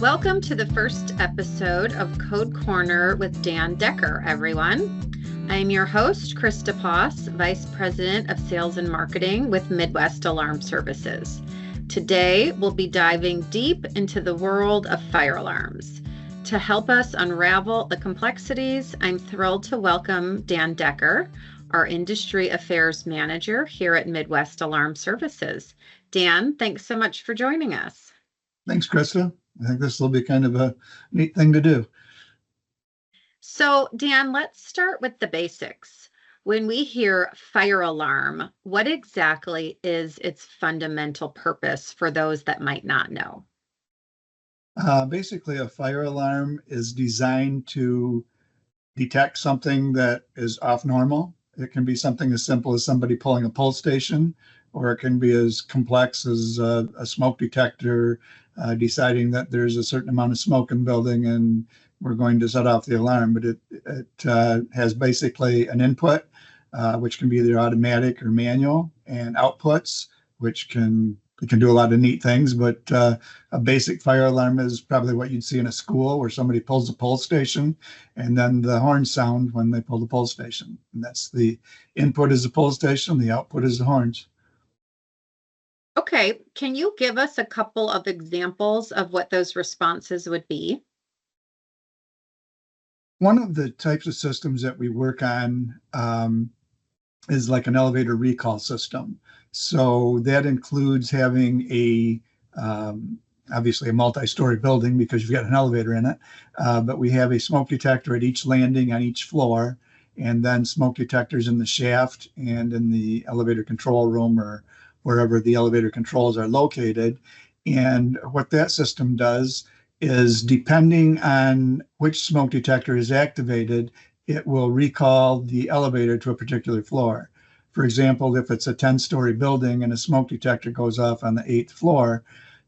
Welcome to the first episode of Code Corner with Dan Decker, everyone. I'm your host, Christa Poss, Vice President of Sales and Marketing with Midwest Alarm Services. Today, we'll be diving deep into the world of fire alarms. To help us unravel the complexities, I'm thrilled to welcome Dan Decker, our Industry Affairs Manager here at Midwest Alarm Services. Dan, thanks so much for joining us. Thanks, Krista. I think this will be kind of a neat thing to do. So, Dan, let's start with the basics. When we hear fire alarm, what exactly is its fundamental purpose for those that might not know? Basically, a fire alarm is designed to detect something that is off normal. It can be something as simple as somebody pulling a pull station, or it can be as complex as a smoke detector deciding that there's a certain amount of smoke in the building and we're going to set off the alarm. But it has basically an input, which can be either automatic or manual, and outputs, which it can do a lot of neat things, but a basic fire alarm is probably what you'd see in a school where somebody pulls a pull station and then the horns sound when they pull the pull station. And that's the input is the pull station, the output is the horns. Okay, can you give us a couple of examples of what those responses would be? One of the types of systems that we work on is like an elevator recall system. So that includes having obviously a multi-story building because you've got an elevator in it, but we have a smoke detector at each landing on each floor, and then smoke detectors in the shaft and in the elevator control room or wherever the elevator controls are located. And what that system does is, depending on which smoke detector is activated, it will recall the elevator to a particular floor. For example, if it's a 10-story building and a smoke detector goes off on the 8th floor,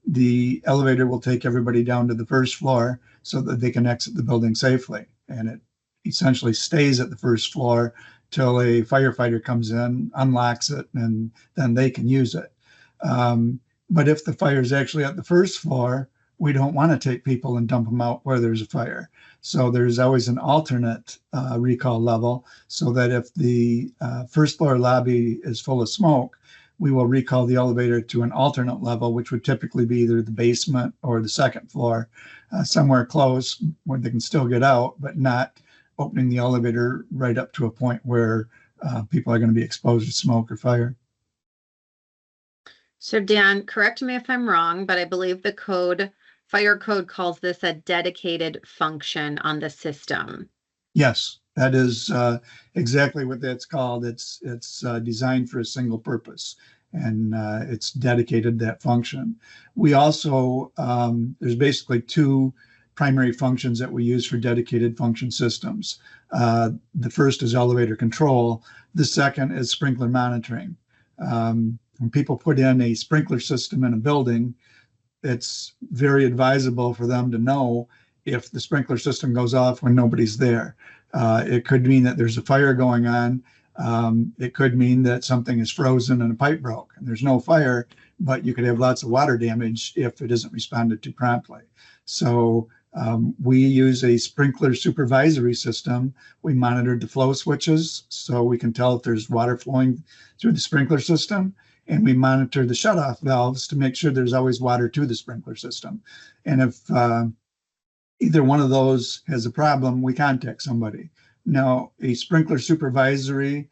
the elevator will take everybody down to the first floor so that they can exit the building safely. And it essentially stays at the first floor till a firefighter comes in, unlocks it, and then they can use it. But if the fire is actually at the first floor, we don't want to take people and dump them out where there's a fire. So there's always an alternate recall level, so that if the first floor lobby is full of smoke, we will recall the elevator to an alternate level, which would typically be either the basement or the second floor, somewhere close where they can still get out, but not opening the elevator right up to a point where people are going to be exposed to smoke or fire. So, Dan, correct me if I'm wrong, but I believe the fire code calls this a dedicated function on the system. Yes, that is exactly what that's called. It's designed for a single purpose, and it's dedicated that function. We also, there's basically two primary functions that we use for dedicated function systems. The first is elevator control. The second is sprinkler monitoring. When people put in a sprinkler system in a building, it's very advisable for them to know if the sprinkler system goes off when nobody's there. It could mean that there's a fire going on. It could mean that something is frozen and a pipe broke and there's no fire, but you could have lots of water damage if it isn't responded to promptly. So we use a sprinkler supervisory system. We monitor the flow switches so we can tell if there's water flowing through the sprinkler system. And we monitor the shutoff valves to make sure there's always water to the sprinkler system. And if either one of those has a problem, we contact somebody. Now, a sprinkler supervisory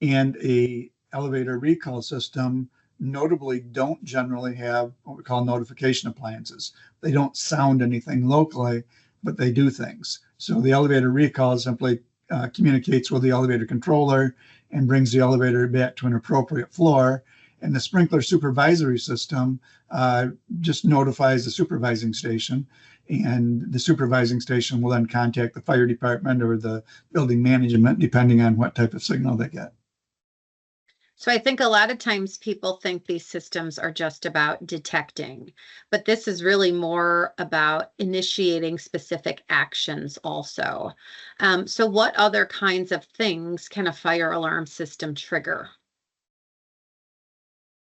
and a elevator recall system notably don't generally have what we call notification appliances. They don't sound anything locally, but they do things. So the elevator recall simply communicates with the elevator controller and brings the elevator back to an appropriate floor. And the sprinkler supervisory system just notifies the supervising station, and the supervising station will then contact the fire department or the building management, depending on what type of signal they get. So I think a lot of times people think these systems are just about detecting, but this is really more about initiating specific actions also. So what other kinds of things can a fire alarm system trigger?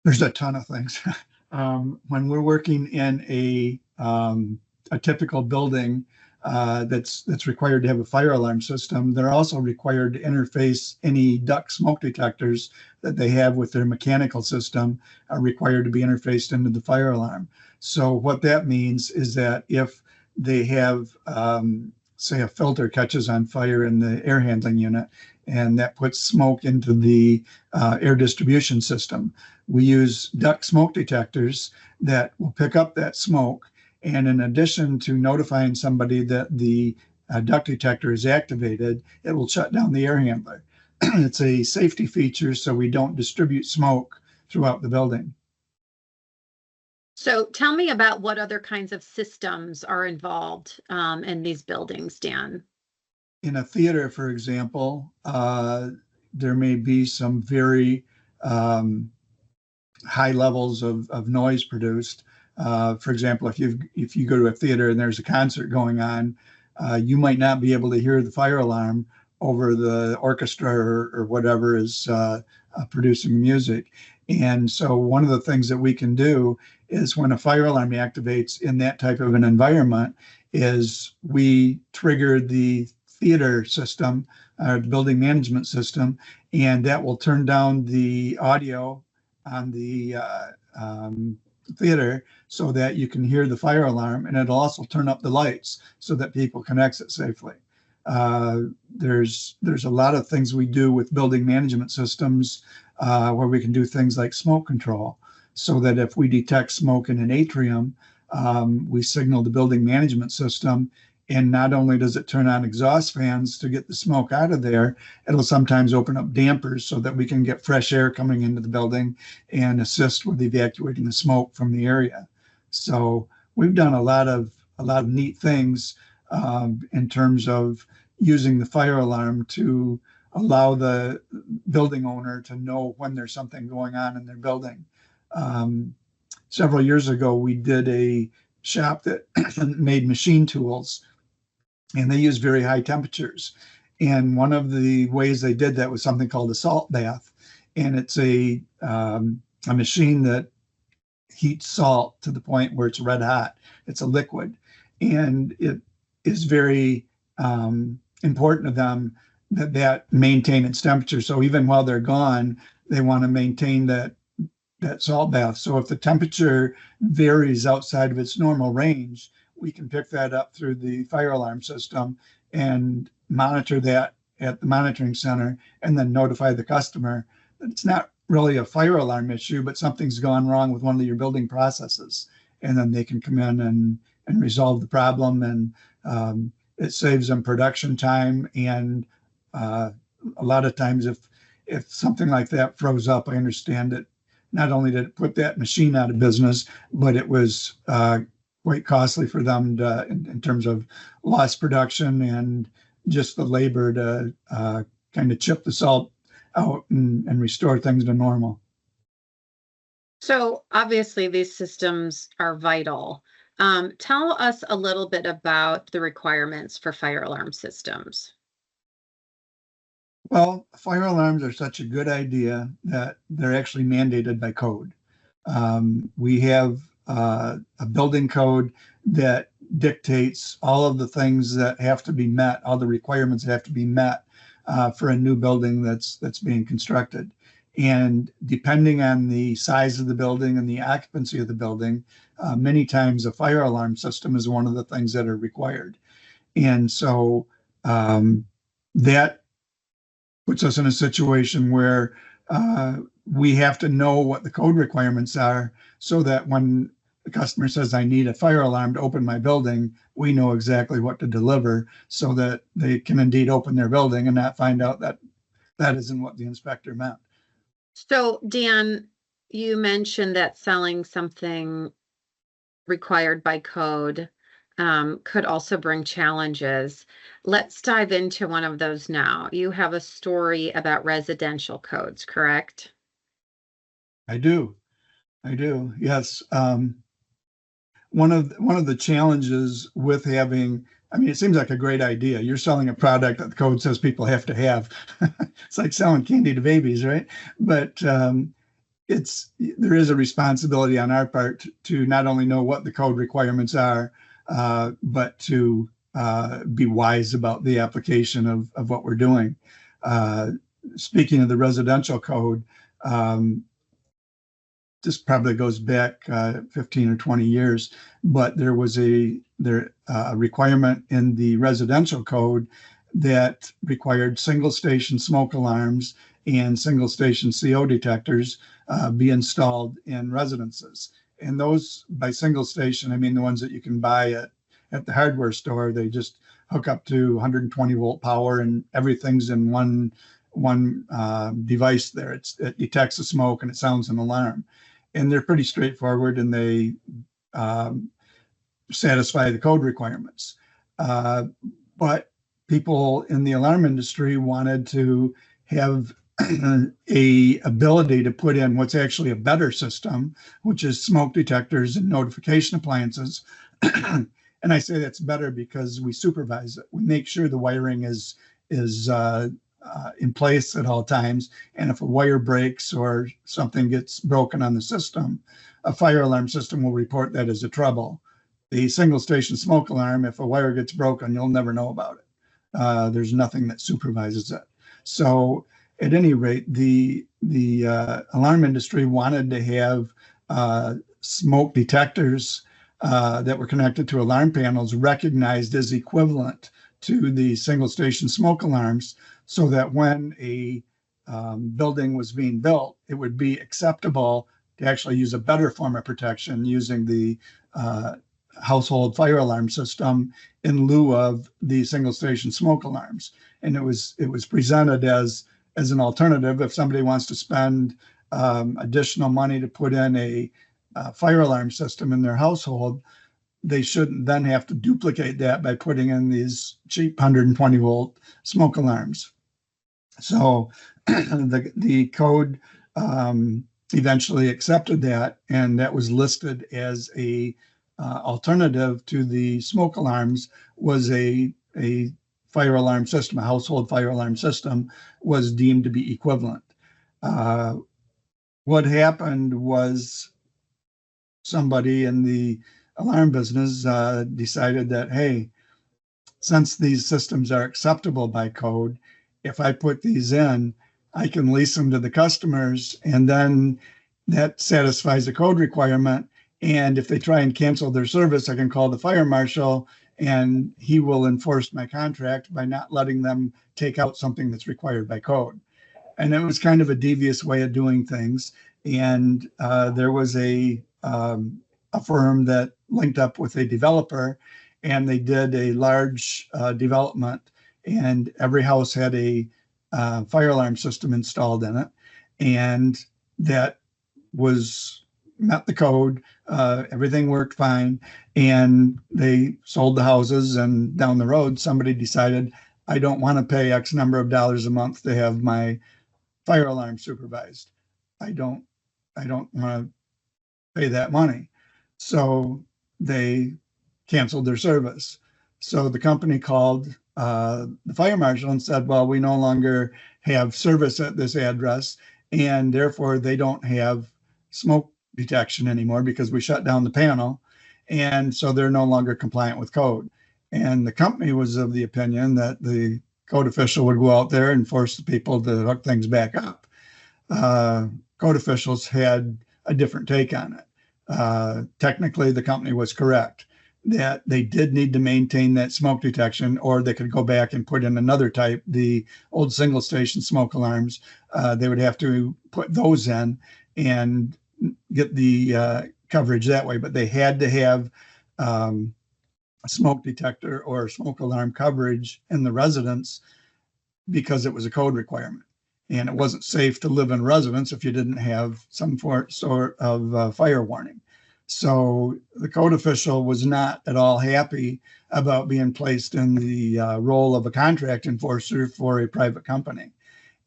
There's a ton of things. When we're working in a a typical building that's required to have a fire alarm system, they're also required to interface any duct smoke detectors that they have with their mechanical system are required to be interfaced into the fire alarm. So what that means is that if they have, say, a filter catches on fire in the air handling unit, and that puts smoke into the air distribution system, we use duct smoke detectors that will pick up that smoke. And in addition to notifying somebody that the duct detector is activated, it will shut down the air handler. It's a safety feature so we don't distribute smoke throughout the building. So tell me about what other kinds of systems are involved in these buildings, Dan. In a theater, for example, there may be some very high levels of noise produced. For example, if you go to a theater and there's a concert going on, you might not be able to hear the fire alarm over the orchestra or whatever is producing music. And so one of the things that we can do is when a fire alarm activates in that type of an environment is we trigger the theater system, the building management system, and that will turn down the audio on the theater so that you can hear the fire alarm, and it'll also turn up the lights so that people can exit safely. There's a lot of things we do with building management systems where we can do things like smoke control, so that if we detect smoke in an atrium, we signal the building management system. And not only does it turn on exhaust fans to get the smoke out of there, it'll sometimes open up dampers so that we can get fresh air coming into the building and assist with evacuating the smoke from the area. So we've done a lot of neat things in terms of using the fire alarm to allow the building owner to know when there's something going on in their building. Several years ago, we did a shop that made machine tools, and they use very high temperatures. And one of the ways they did that was something called a salt bath. And it's a machine that heats salt to the point where it's red hot. It's a liquid. And it is very important to them that maintain its temperature. So even while they're gone, they want to maintain that salt bath. So if the temperature varies outside of its normal range, we can pick that up through the fire alarm system and monitor that at the monitoring center, and then notify the customer that it's not really a fire alarm issue, but something's gone wrong with one of your building processes. And then they can come in and resolve the problem. And it saves them production time. And a lot of times if something like that froze up, I understand that not only did it put that machine out of business, but it was quite costly for them in terms of lost production and just the labor to kind of chip the salt out and restore things to normal. So obviously these systems are vital. Tell us a little bit about the requirements for fire alarm systems. Well, fire alarms are such a good idea that they're actually mandated by code. We have a building code that dictates all of the things that have to be met, all the requirements that have to be met for a new building that's being constructed. And depending on the size of the building and the occupancy of the building, many times a fire alarm system is one of the things that are required. And so that puts us in a situation where we have to know what the code requirements are so that when the customer says, I need a fire alarm to open my building, we know exactly what to deliver so that they can indeed open their building and not find out that that isn't what the inspector meant. So Dan, you mentioned that selling something required by code could also bring challenges. Let's dive into one of those now. You have a story about residential codes, correct? I do. Yes. One of the challenges with having, I mean, it seems like a great idea. You're selling a product that the code says people have to have. It's like selling candy to babies, right? But there is a responsibility on our part to not only know what the code requirements are, but to be wise about the application of what we're doing. Speaking of the residential code, this probably goes back 15 or 20 years, but there was a requirement in the residential code that required single station smoke alarms and single station CO detectors be installed in residences. And those, by single station, I mean the ones that you can buy at the hardware store. They just hook up to 120 volt power and everything's in one device there. It detects the smoke and it sounds an alarm. And they're pretty straightforward, and they satisfy the code requirements. But people in the alarm industry wanted to have a ability to put in what's actually a better system, which is smoke detectors and notification appliances. And I say that's better because we supervise it. We make sure the wiring is in place at all times. And if a wire breaks or something gets broken on the system, a fire alarm system will report that as a trouble. The single station smoke alarm, if a wire gets broken, you'll never know about it. There's nothing that supervises it. So at any rate, the alarm industry wanted to have smoke detectors that were connected to alarm panels recognized as equivalent to the single station smoke alarms, so that when a building was being built, it would be acceptable to actually use a better form of protection using the household fire alarm system in lieu of the single station smoke alarms. And it was presented as an alternative. If somebody wants to spend additional money to put in a fire alarm system in their household, they shouldn't then have to duplicate that by putting in these cheap 120 volt smoke alarms. So the code eventually accepted that, and that was listed as a alternative to the smoke alarms. Was a fire alarm system, a household fire alarm system, was deemed to be equivalent. What happened was somebody in the alarm business decided that, hey, since these systems are acceptable by code, if I put these in, I can lease them to the customers, and then that satisfies the code requirement. And if they try and cancel their service, I can call the fire marshal, and he will enforce my contract by not letting them take out something that's required by code. And it was kind of a devious way of doing things. And there was a firm that linked up with a developer, and they did a large development, and every house had a fire alarm system installed in it, and that met the code. Everything worked fine, and they sold the houses. And down the road, somebody decided, I don't want to pay X number of dollars a month to have my fire alarm supervised. I don't want to pay that money. So they canceled their service. So the company called the fire marshal and said, well, we no longer have service at this address, and therefore they don't have smoke detection anymore because we shut down the panel. And so they're no longer compliant with code. And the company was of the opinion that the code official would go out there and force the people to hook things back up. Code officials had a different take on it. Technically, the company was correct that they did need to maintain that smoke detection, or they could go back and put in another type, the old single station smoke alarms. They would have to put those in and get the coverage that way, but they had to have a smoke detector or smoke alarm coverage in the residence because it was a code requirement. And it wasn't safe to live in residence if you didn't have some sort of fire warning. So the code official was not at all happy about being placed in the role of a contract enforcer for a private company.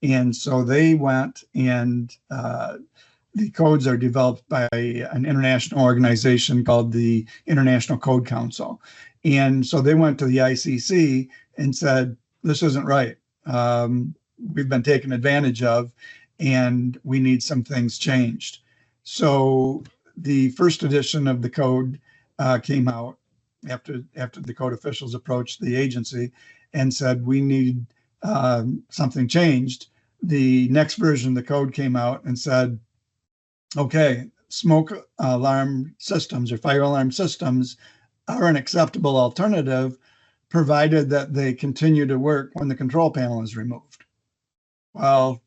And so they went, and the codes are developed by an international organization called the International Code Council. And so they went to the ICC and said, this isn't right. We've been taken advantage of, and we need some things changed. So the first edition of the code came out, after the code officials approached the agency and said, we need something changed. The next version of the code came out and said, okay, smoke alarm systems or fire alarm systems are an acceptable alternative, provided that they continue to work when the control panel is removed. Well,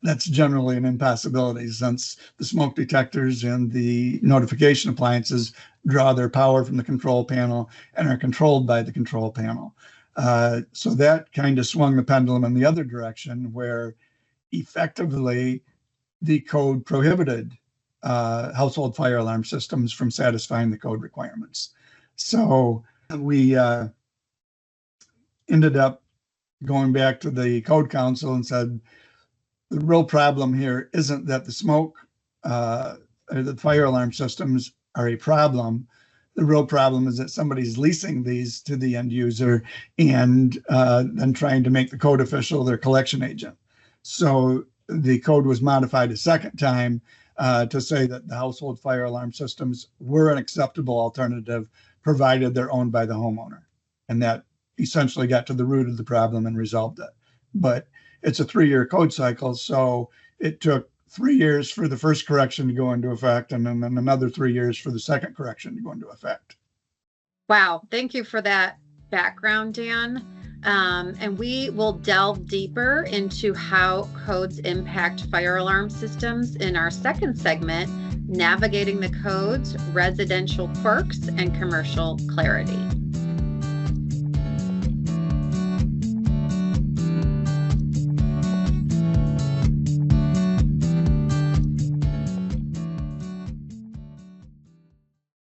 that's generally an impossibility, since the smoke detectors and the notification appliances draw their power from the control panel and are controlled by the control panel. So that kind of swung the pendulum in the other direction, where effectively the code prohibited household fire alarm systems from satisfying the code requirements. So we ended up going back to the code council and said, the real problem here isn't that the smoke or the fire alarm systems are a problem. The real problem is that somebody's leasing these to the end user and then trying to make the code official their collection agent. So the code was modified a second time to say that the household fire alarm systems were an acceptable alternative, provided they're owned by the homeowner. And that essentially got to the root of the problem and resolved it. But it's a 3-year code cycle, so it took 3 years for the first correction to go into effect, and then another 3 years for the second correction to go into effect. Wow, thank you for that background, Dan. And we will delve deeper into how codes impact fire alarm systems in our second segment, Navigating the Codes, Residential Quirks, and Commercial Clarity.